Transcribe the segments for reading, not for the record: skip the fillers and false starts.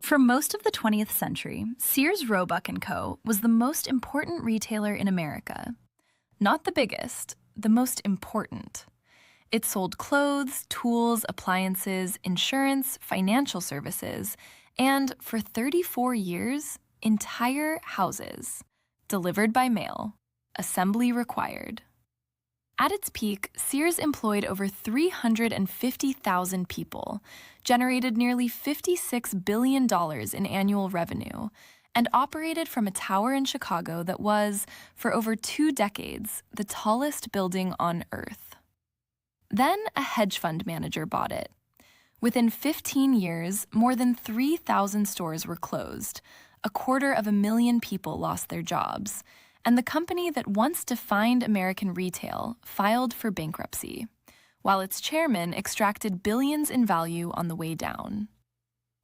For most of the 20th century, Sears Roebuck & Co. was the most important retailer in America. Not the biggest, the most important. It sold clothes, tools, appliances, insurance, financial services, and for 34 years, entire houses. Delivered by mail. Assembly required. At its peak, Sears employed over 350,000 people, generated nearly $56 billion in annual revenue, and operated from a tower in Chicago that was, for over 2 decades, the tallest building on Earth. Then a hedge fund manager bought it. Within 15 years, more than 3,000 stores were closed, 250,000 people lost their jobs, and the company that once defined American retail filed for bankruptcy, while its chairman extracted billions in value on the way down.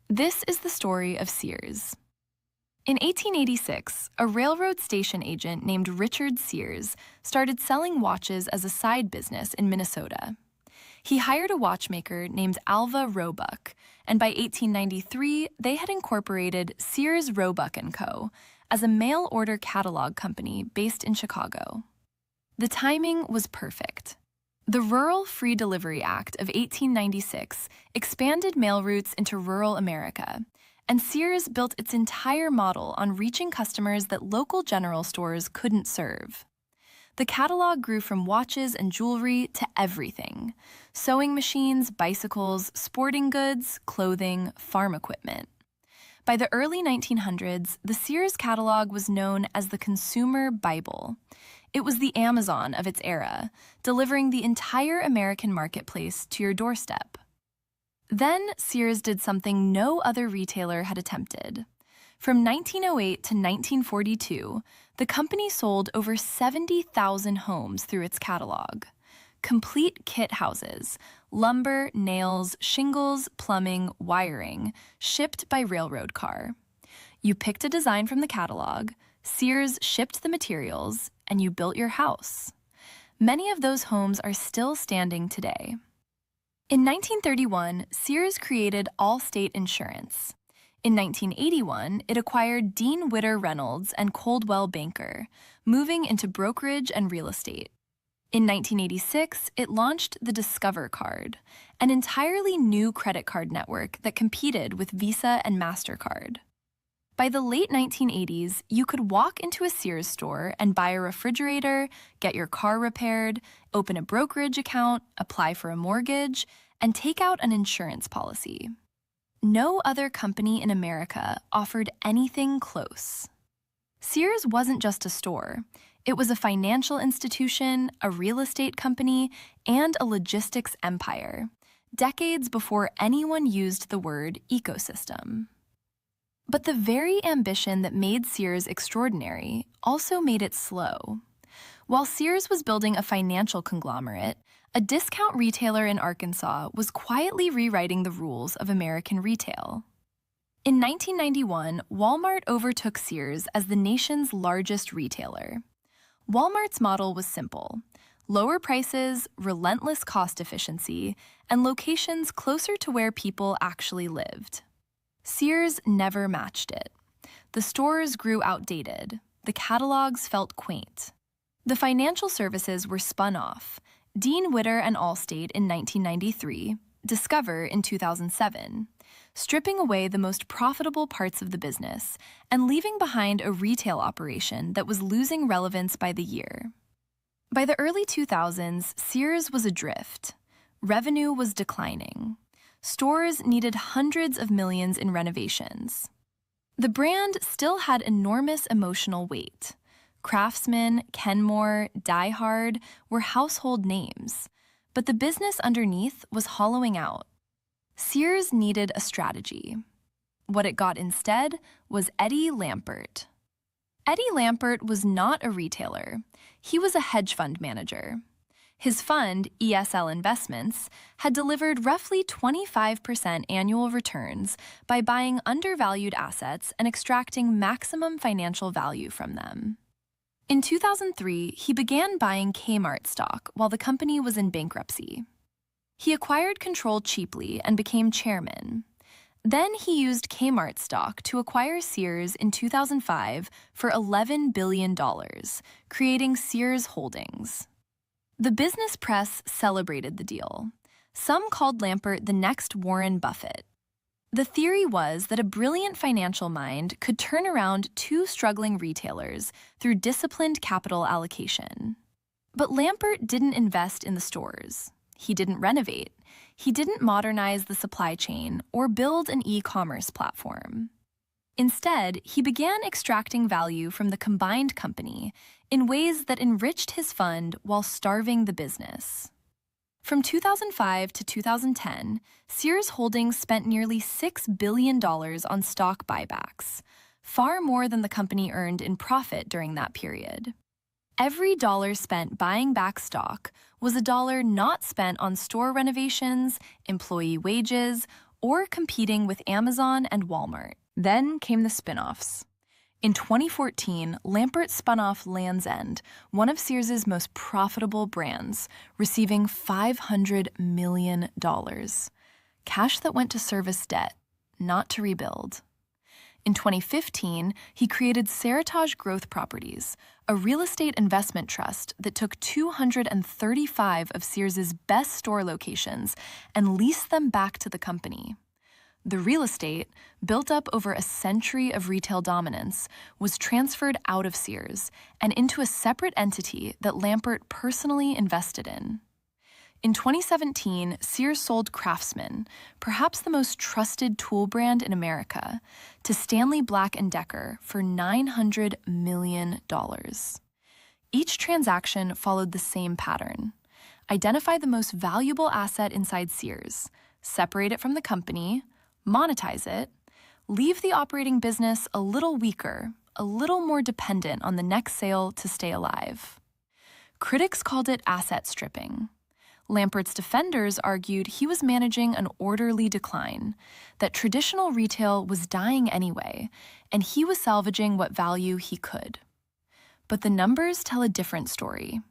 This is the story of Sears. In 1886, a railroad station agent named Richard Sears started selling watches as a side business in Minnesota. He hired a watchmaker named Alva Roebuck, and by 1893, they had incorporated Sears Roebuck & Co. as a mail-order catalog company based in Chicago. The timing was perfect. The Rural Free Delivery Act of 1896 expanded mail routes into rural America, and Sears built its entire model on reaching customers that local general stores couldn't serve. The catalog grew from watches and jewelry to everything: sewing machines, bicycles, sporting goods, clothing, farm equipment. By the early 1900s, the Sears catalog was known as the Consumer Bible. It was the Amazon of its era, delivering the entire American marketplace to your doorstep. Then Sears did something no other retailer had attempted. From 1908 to 1942, the company sold over 70,000 homes through its catalog. Complete kit houses, lumber, nails, shingles, plumbing, wiring, shipped by railroad car. You picked a design from the catalog, Sears shipped the materials, and you built your house. Many of those homes are still standing today. In 1931, Sears created Allstate Insurance. In 1981, it acquired Dean Witter Reynolds and Coldwell Banker, moving into brokerage and real estate. In 1986, it launched the Discover Card, an entirely new credit card network that competed with Visa and MasterCard. By the late 1980s, you could walk into a Sears store and buy a refrigerator, get your car repaired, open a brokerage account, apply for a mortgage, and take out an insurance policy. No other company in America offered anything close. Sears wasn't just a store. It was a financial institution, a real estate company, and a logistics empire, decades before anyone used the word ecosystem. But the very ambition that made Sears extraordinary also made it slow. While Sears was building a financial conglomerate, a discount retailer in Arkansas was quietly rewriting the rules of American retail. In 1991, Walmart overtook Sears as the nation's largest retailer. Walmart's model was simple: lower prices, relentless cost efficiency, and locations closer to where people actually lived. Sears never matched it. The stores grew outdated. The catalogs felt quaint. The financial services were spun off: Dean Witter and Allstate in 1993, Discover in 2007, stripping away the most profitable parts of the business and leaving behind a retail operation that was losing relevance by the year. By the early 2000s, Sears was adrift. Revenue was declining. Stores needed hundreds of millions in renovations. The brand still had enormous emotional weight. Craftsman, Kenmore, Die Hard were household names, but the business underneath was hollowing out. Sears needed a strategy. What it got instead was Eddie Lampert. Eddie Lampert was not a retailer. He was a hedge fund manager. His fund, ESL Investments, had delivered roughly 25% annual returns by buying undervalued assets and extracting maximum financial value from them. In 2003, he began buying Kmart stock while the company was in bankruptcy. He acquired control cheaply and became chairman. Then he used Kmart stock to acquire Sears in 2005 for $11 billion, creating Sears Holdings. The business press celebrated the deal. Some called Lampert the next Warren Buffett. The theory was that a brilliant financial mind could turn around two struggling retailers through disciplined capital allocation. But Lampert didn't invest in the stores. He didn't renovate. He didn't modernize the supply chain or build an e-commerce platform. Instead, he began extracting value from the combined company in ways that enriched his fund while starving the business. From 2005 to 2010, Sears Holdings spent nearly $6 billion on stock buybacks, far more than the company earned in profit during that period. Every dollar spent buying back stock was a dollar not spent on store renovations, employee wages, or competing with Amazon and Walmart. Then came the spin-offs. In 2014, Lampert spun off Land's End, one of Sears's most profitable brands, receiving $500 million. Cash that went to service debt, not to rebuild. In 2015, he created Seritage Growth Properties, a real estate investment trust that took 235 of Sears's best store locations and leased them back to the company. The real estate, built up over a century of retail dominance, was transferred out of Sears and into a separate entity that Lampert personally invested in. In 2017, Sears sold Craftsman, perhaps the most trusted tool brand in America, to Stanley Black & Decker for $900 million. Each transaction followed the same pattern. Identify the most valuable asset inside Sears, separate it from the company, monetize it, leave the operating business a little weaker, a little more dependent on the next sale to stay alive. Critics called it asset stripping. Lampert's defenders argued he was managing an orderly decline, that traditional retail was dying anyway, and he was salvaging what value he could. But the numbers tell a different story.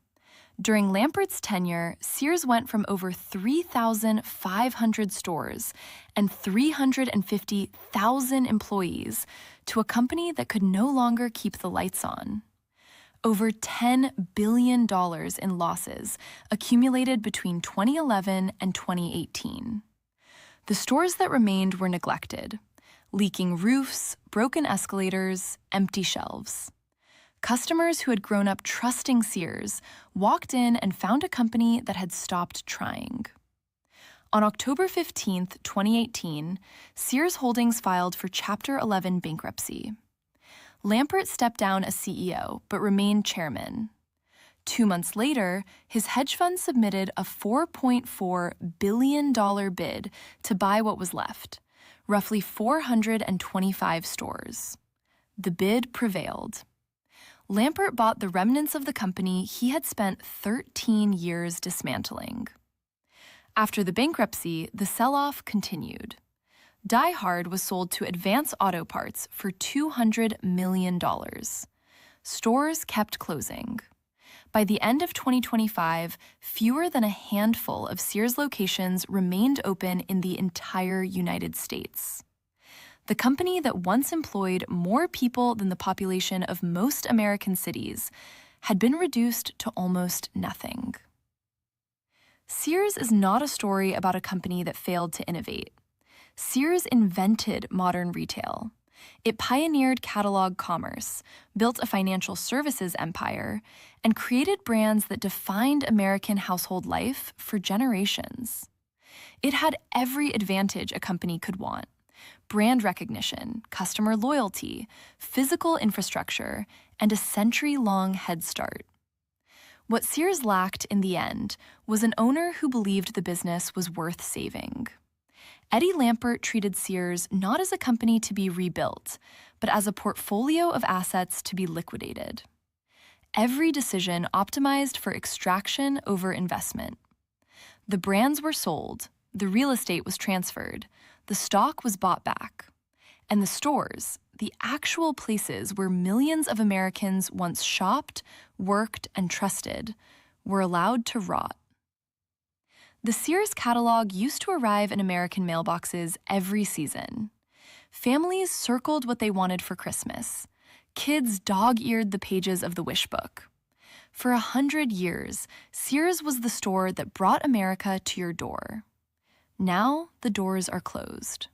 During Lampert's tenure, Sears went from over 3,500 stores and 350,000 employees to a company that could no longer keep the lights on. Over $10 billion in losses accumulated between 2011 and 2018. The stores that remained were neglected, leaking roofs, broken escalators, empty shelves. Customers who had grown up trusting Sears walked in and found a company that had stopped trying. On October 15, 2018, Sears Holdings filed for Chapter 11 bankruptcy. Lampert stepped down as CEO but remained chairman. 2 months later, his hedge fund submitted a $4.4 billion bid to buy what was left, roughly 425 stores. The bid prevailed. Lampert bought the remnants of the company he had spent 13 years dismantling. After the bankruptcy, the sell-off continued. Die Hard was sold to Advance Auto Parts for $200 million. Stores kept closing. By the end of 2025, fewer than a handful of Sears locations remained open in the entire United States. The company that once employed more people than the population of most American cities had been reduced to almost nothing. Sears is not a story about a company that failed to innovate. Sears invented modern retail. It pioneered catalog commerce, built a financial services empire, and created brands that defined American household life for generations. It had every advantage a company could want: brand recognition, customer loyalty, physical infrastructure, and a century-long head start. What Sears lacked in the end was an owner who believed the business was worth saving. Eddie Lampert treated Sears not as a company to be rebuilt, but as a portfolio of assets to be liquidated. Every decision optimized for extraction over investment. The brands were sold, the real estate was transferred, the stock was bought back, and the stores, the actual places where millions of Americans once shopped, worked, and trusted, were allowed to rot. The Sears catalog used to arrive in American mailboxes every season. Families circled what they wanted for Christmas. Kids dog-eared the pages of the wish book. For 100 years, Sears was the store that brought America to your door. Now, the doors are closed.